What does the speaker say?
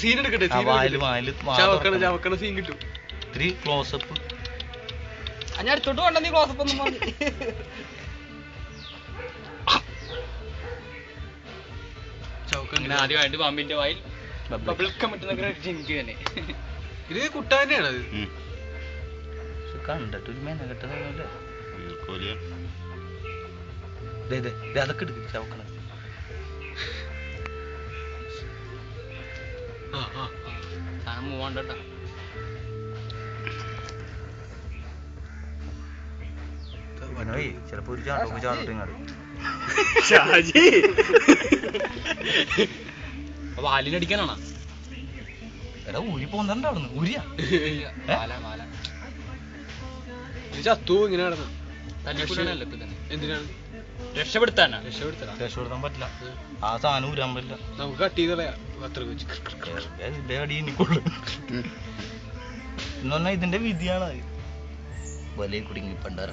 Scene എടുക്കട്ടെ, ചവക്കണ scene കിട്ടും. ഇത്തിരി ക്ലോസപ്പ്. ഞാൻ അടുത്തോട്ട് വേണ്ട, നീ ക്ലോസപ്പ് ഒന്നും പറഞ്ഞു. ആദ്യമായിട്ട് പാമ്പിന്റെ വായിൽ ഇത് കുട്ട തന്നെയാണ് അത്. കണ്ടിട്ട് ഒരു മേന കെട്ടതല്ലേ അതൊക്കെ എടുക്കും ചവക്കണ. സാധനം മൂവാണ്ടട്ടാ. ചിലപ്പോ ഒരു ചാട്ടൊക്കെ ചാടട്ടെ. വാലിനടിക്കാനാണോ? എടാ ഊരി പോന്നുണ്ടാവുന്നു. ഊരിയാ ചത്തു ഇങ്ങനെ നടന്നു. എന്തിനാണ്? രക്ഷപ്പെടുത്താൻ പറ്റില്ല. ആ സാധനം ഊരാൻ പറ്റില്ല. നമുക്ക് കട്ട് ചെയ്ത് കളയാം. എന്ന് പറഞ്ഞാൽ ഇതിന്റെ വിധിയാണ്. വലിയ കുടുങ്ങി പണ്ടാറ